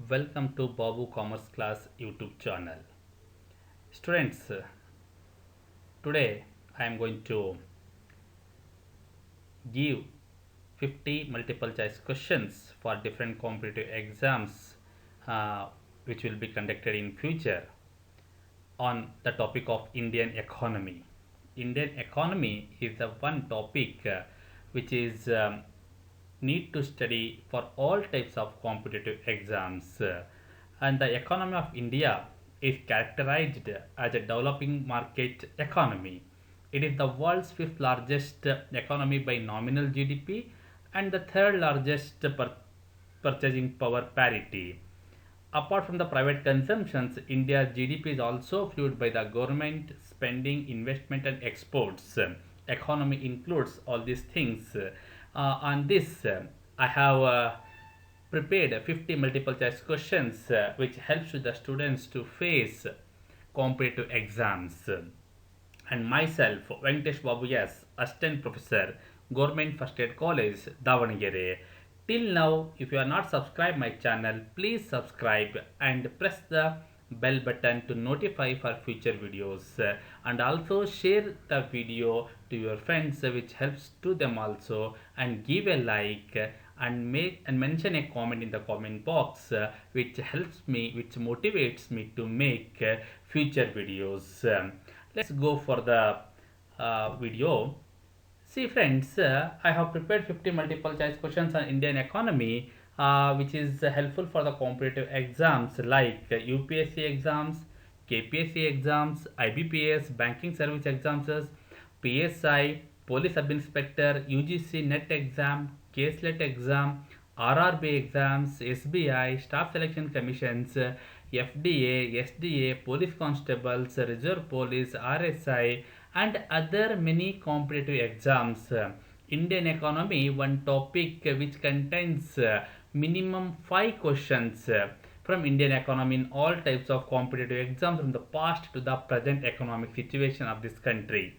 Welcome to Babu Commerce Class YouTube channel. Students, today I am going to give 50 multiple choice questions for different competitive exams uh, which will be conducted in future on the topic of Indian economy. Indian economy is the one topic which is need to study for all types of competitive exams. And the economy of India is characterized as a developing market economy. It is the world's fifth largest economy by nominal GDP and the third largest purchasing power parity. Apart from the private consumptions, India's GDP is also fueled by the government spending, investment, and exports. Economy includes all these things. On this, I have prepared 50 multiple choice questions which helps the students to face competitive exams. And myself, Venkatesh Babu, yes, Assistant Professor, Government First Aid College, Davanagere. Till now, if you are not subscribed my channel, please subscribe and press the bell button to notify for future videos. And also share the video to your friends, which helps to them also. And give a like and make and mention a comment in the comment box, which helps me, which motivates me to make future videos. Let's go for the video. See friends, I have prepared 50 multiple choice questions on Indian economy, which is helpful for the competitive exams like UPSC exams, KPSC exams, IBPS, banking service exams, PSI, police sub inspector, UGC net exam, caselet exam, RRB exams, SBI, staff selection commissions, FDA, SDA, police constables, reserve police, RSI, and other many competitive exams. Indian economy, one topic which contains minimum 5 questions from Indian economy in all types of competitive exams from the past to the present economic situation of this country.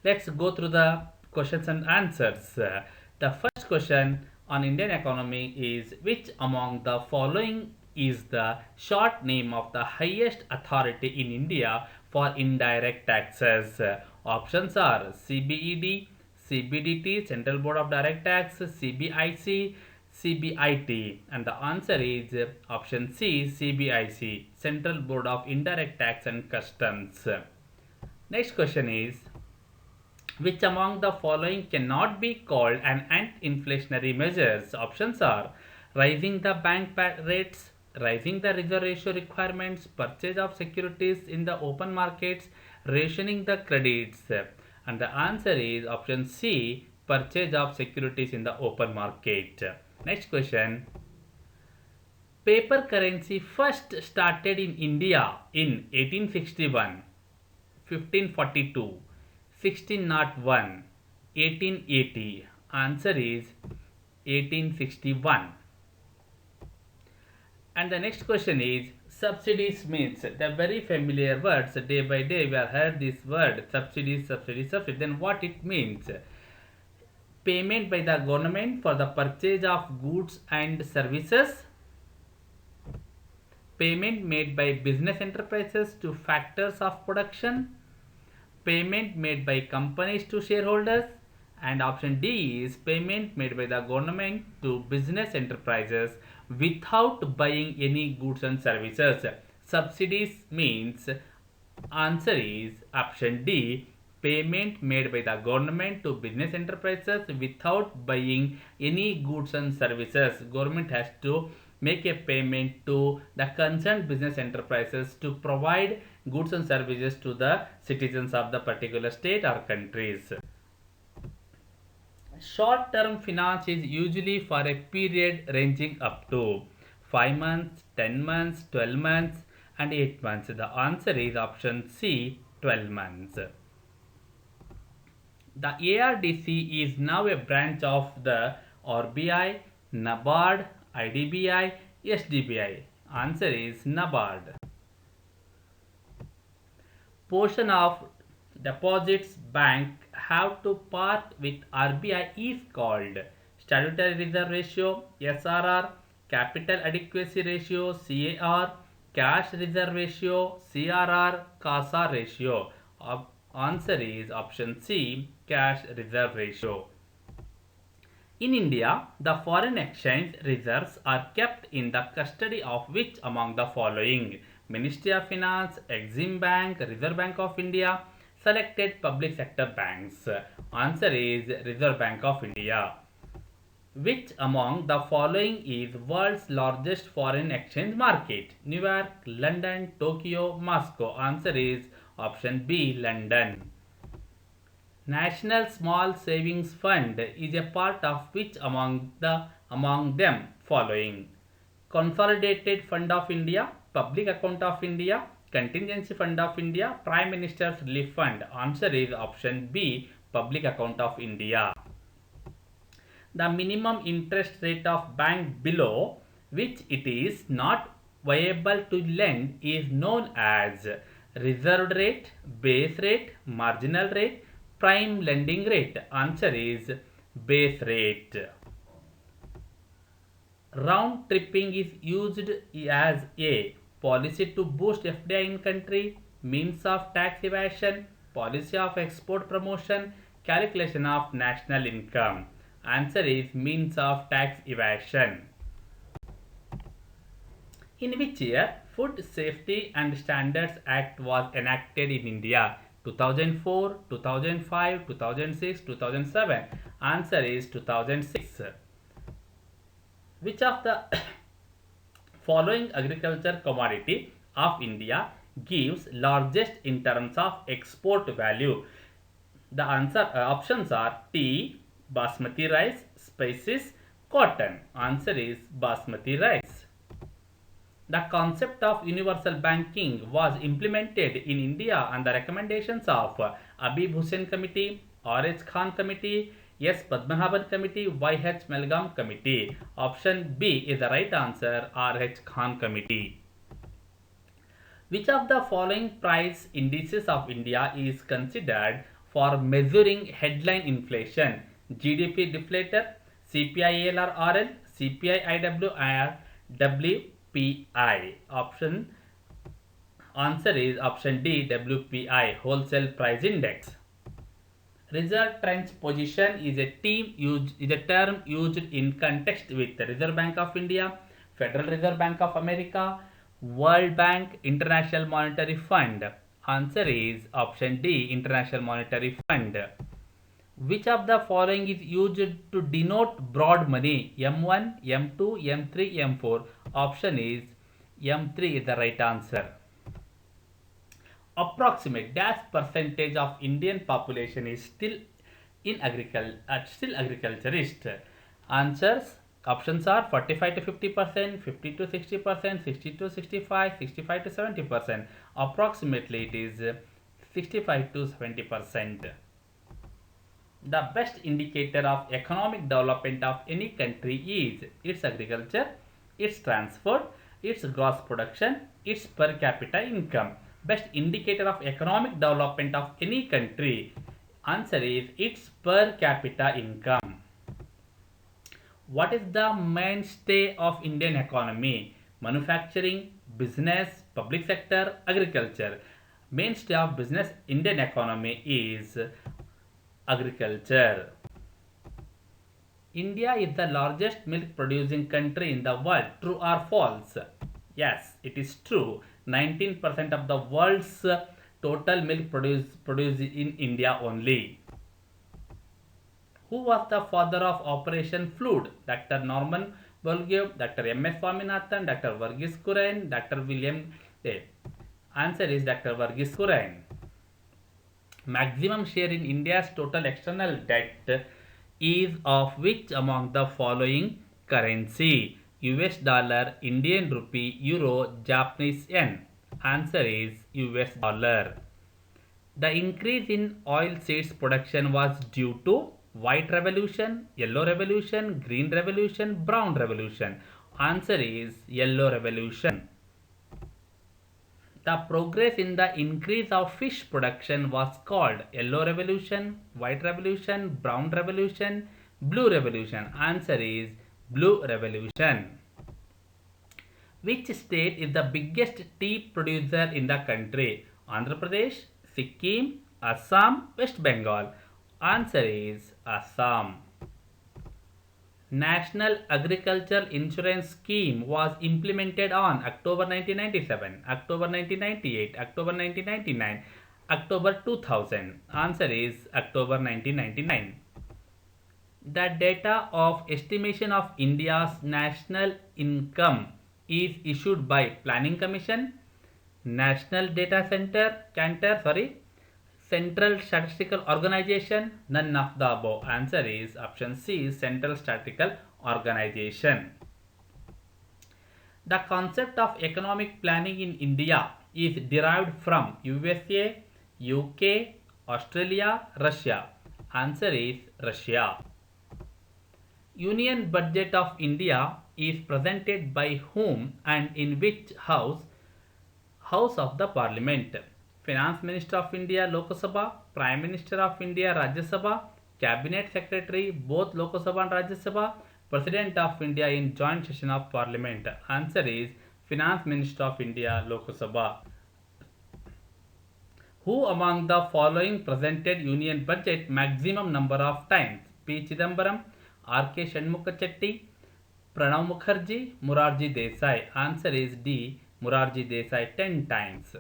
Let's go through the questions and answers. The first question on Indian economy is, which among the following is the short name of the highest authority in India for indirect taxes? Options are CBED, CBDT, Central Board of Direct Tax, CBIC, CBIT, and the answer is option C, CBIC, Central Board of Indirect Tax and Customs. Next question is, which among the following cannot be called an anti-inflationary measures? Options are raising the bank rates, raising the reserve ratio requirements, purchase of securities in the open markets, rationing the credits. And the answer is option C, purchase of securities in the open market. Next question. Paper currency first started in India in 1861, 1542, 1601, 1880. Answer is 1861. And the next question is, subsidies means the very familiar words. Day by day we have heard this word subsidies, subsidies, subsidies. Then what it means? Payment by the government for the purchase of goods and services, payment made by business enterprises to factors of production, payment made by companies to shareholders, and option D is payment made by the government to business enterprises without buying any goods and services. Subsidies means answer is option D, payment made by the government to business enterprises without buying any goods and services. Government has to make a payment to the concerned business enterprises to provide goods and services to the citizens of the particular state or countries. Short term finance is usually for a period ranging up to 5 months, 10 months, 12 months, and 8 months. The answer is option C, 12 months. The ARDC is now a branch of the RBI, NABARD, IDBI, SDBI. Answer is NABARD. Portion of deposits bank have to part with RBI is called statutory reserve ratio, SRR, capital adequacy ratio CAR, cash reserve ratio CRR, CASA ratio. Answer is option C, cash reserve ratio. In India, the foreign exchange reserves are kept in the custody of which among the following? Ministry of Finance, Exim Bank, Reserve Bank of India, selected public sector banks. Answer is Reserve Bank of India. Which among the following is world's largest foreign exchange market? New York, London, Tokyo, Moscow. Answer is option B, London. National Small Savings Fund is a part of which among them following? Consolidated Fund of India, Public Account of India, Contingency Fund of India, Prime Minister's Relief Fund. Answer is option B, Public Account of India. The minimum interest rate of bank below which it is not viable to lend is known as reserved rate, base rate, marginal rate, prime lending rate. Answer is base rate. Round tripping is used as a policy to boost FDI in country, means of tax evasion, policy of export promotion, calculation of national income. Answer is means of tax evasion. In which year Food Safety and Standards Act was enacted in India? 2004, 2005, 2006, 2007. Answer is 2006. Which of the following agriculture commodity of India gives largest in terms of export value? The options are tea, basmati rice, spices, cotton. Answer is basmati rice. The concept of universal banking was implemented in India on the recommendations of Abib Hussain Committee, R.H. Khan Committee, S. Padmanabhan Committee, Y.H. Melgam Committee. Option B is the right answer, R.H. Khan Committee. Which of the following price indices of India is considered for measuring headline inflation? GDP deflator, CPI ALR CPI IWR, WPI. Answer is option D, WPI, wholesale price index. Reserve trench position is a term used in context with the Reserve Bank of India, Federal Reserve Bank of America, World Bank, International Monetary Fund. Answer is option D, International Monetary Fund. Which of the following is used to denote broad money? M1, M2, M3, M4. Option is M3 is the right answer. Approximate dash percentage of Indian population is still agriculturist. Answers options are 45 to 50%, 50 to 60%, 60 to 65, 65 to 70%. Approximately it is 65 to 70%. The best indicator of economic development of any country is its agriculture, its transport, its gross production, its per capita income. Best indicator of economic development of any country. Answer is its per capita income. What is the mainstay of Indian economy? Manufacturing, business, public sector, agriculture. Mainstay of business Indian economy is agriculture. India is the largest milk producing country in the world. True or false? Yes, it is true. 19% of the world's total milk produced in India only. Who was the father of Operation Flood? Dr. Norman Borlaug, Dr. M.S. Swaminathan, Dr. Verghese Kurien, Dr. William Day. Answer is Dr. Verghese Kurien. Maximum share in India's total external debt is of which among the following currency? US dollar, Indian rupee, euro, Japanese yen. Answer is US dollar. The increase in oil seeds production was due to white revolution, yellow revolution, green revolution, brown revolution. Answer is yellow revolution. The progress in the increase of fish production was called yellow revolution, white revolution, brown revolution, blue revolution. Answer is blue revolution. Which state is the biggest tea producer in the country? Andhra Pradesh, Sikkim, Assam, West Bengal. Answer is Assam. National Agricultural Insurance Scheme was implemented on October 1997, October 1998, October 1999, October 2000. Answer is October 1999. The data of estimation of India's national income is issued by Planning Commission, National Data Center, Central Statistical Organization, none of the above. Answer is option C, Central Statistical Organization. The concept of economic planning in India is derived from USA, UK, Australia, Russia. Answer is Russia. Union Budget of India is presented by whom and in which house? House of the Parliament. Finance Minister of India Lok Sabha, Prime Minister of India Rajya Sabha, Cabinet Secretary both Lok Sabha and Rajya Sabha, President of India in joint session of Parliament. Answer is Finance Minister of India Lok Sabha. Who among the following presented Union Budget maximum number of times? P. Chidambaram, R. K. Shanmukha Chetty, Pranav Mukherjee, Morarji Desai. Answer is D. Morarji Desai 10 times.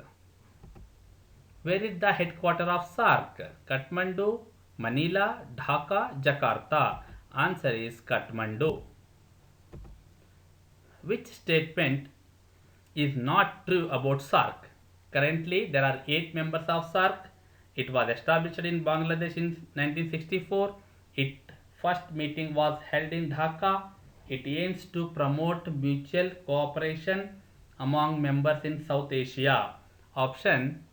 Where is the headquarter of SAARC? Kathmandu, Manila, Dhaka, Jakarta. Answer is Kathmandu. Which statement is not true about SAARC? Currently, there are 8 members of SAARC. It was established in Bangladesh in 1964. Its first meeting was held in Dhaka. It aims to promote mutual cooperation among members in South Asia. Option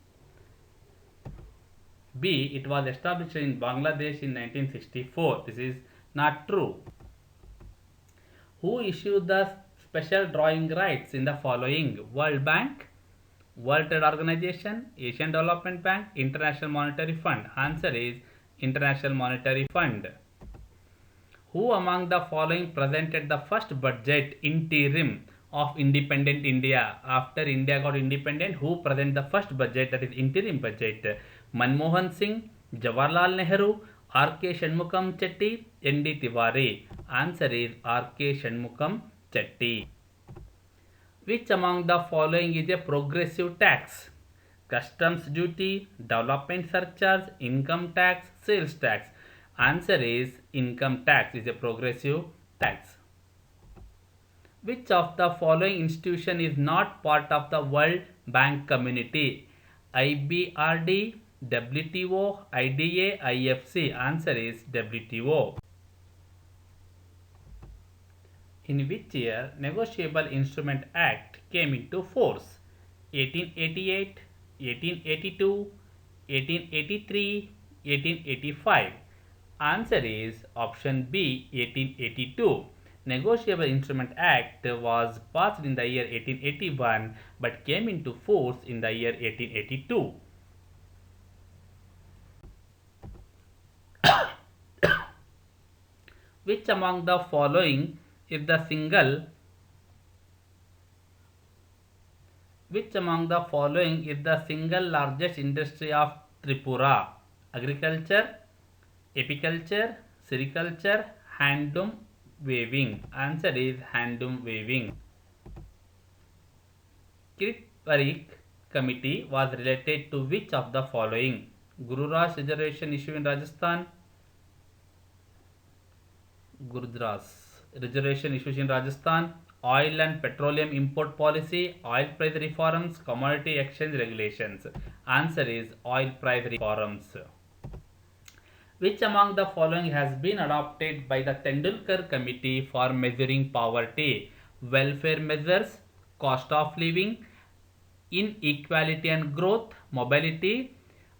B. It was established in Bangladesh in 1964. This is not true. Who issued the special drawing rights in the following? World Bank, World Trade Organization, Asian Development Bank, International Monetary Fund. Answer is International Monetary Fund. Who among the following presented the first budget interim of independent India? After India got independent, who presented the first budget, that is interim budget? Manmohan Singh, Jawaharlal Nehru, R. K. Shanmukam Chetty, N. D. Tiwari. Answer is R. K. Shanmukam Chetty. Which among the following is a progressive tax? Customs duty, development surcharge, income tax, sales tax. Answer is income tax is a progressive tax. Which of the following institution is not part of the World Bank community? IBRD, WTO, IDA, IFC. Answer is WTO. In which year Negotiable Instrument Act came into force? 1888, 1882, 1883, 1885. Answer is option B, 1882. Negotiable Instrument Act was passed in the year 1881 but came into force in the year 1882. Which among the following is the single largest industry of Tripura? Agriculture, apiculture, sericulture, handloom, weaving. Answer is handloom weaving. Kirit Committee was related to which of the following? Guru Raj Reservation issue in Rajasthan, Gurudras Reservation issues in Rajasthan, oil and petroleum import policy, oil price reforms, commodity exchange regulations. Answer is oil price reforms. Which among the following has been adopted by the Tendulkar Committee for measuring poverty? Welfare measures, cost of living, inequality and growth, mobility,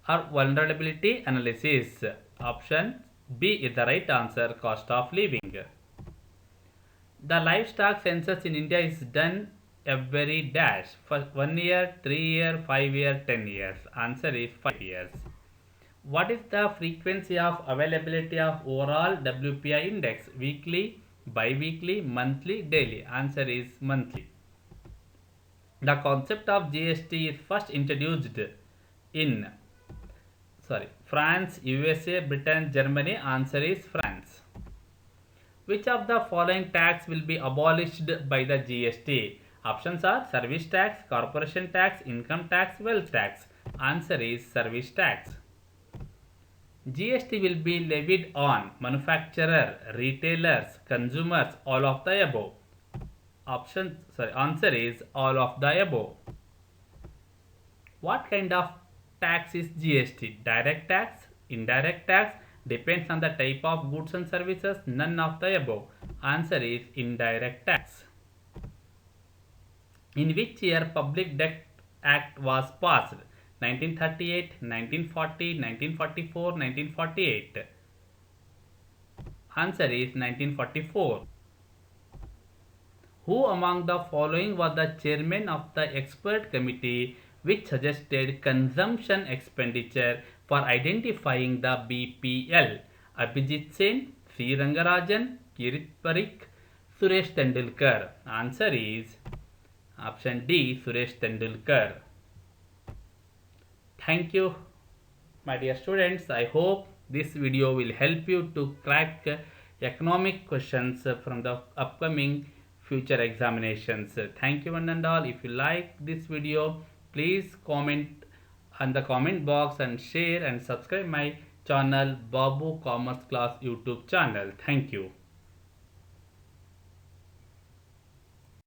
or vulnerability analysis. Option B is the right answer, cost of living. The livestock census in India is done every dash for 1 year, 3 year, 5 year, 10 years. Answer is 5 years. What is the frequency of availability of overall WPI index? Weekly, bi-weekly, monthly, daily. Answer is monthly. The concept of GST is first introduced in France, USA, Britain, Germany. Answer is France. Which of the following tax will be abolished by the GST? Options are service tax, corporation tax, income tax, wealth tax. Answer is service tax. GST will be levied on manufacturer, retailers, consumers, all of the above. Answer is all of the above. What kind of tax is GST? Direct tax, indirect tax, depends on the type of goods and services, none of the above. Answer is indirect tax. In which year Public Debt Act was passed? 1938, 1940, 1944, 1948. Answer is 1944. Who among the following was the chairman of the expert committee which suggested consumption expenditure for identifying the BPL? Abhijit Sen, C. Rangarajan, Kirit Parikh, Suresh Tendulkar. Answer is option D, Suresh Tendulkar. Thank you, my dear students. I hope this video will help you to crack economic questions from the upcoming future examinations. Thank you one and all. If you like this video, please comment on the comment box and share and subscribe my channel Babu Commerce Class YouTube channel. Thank you.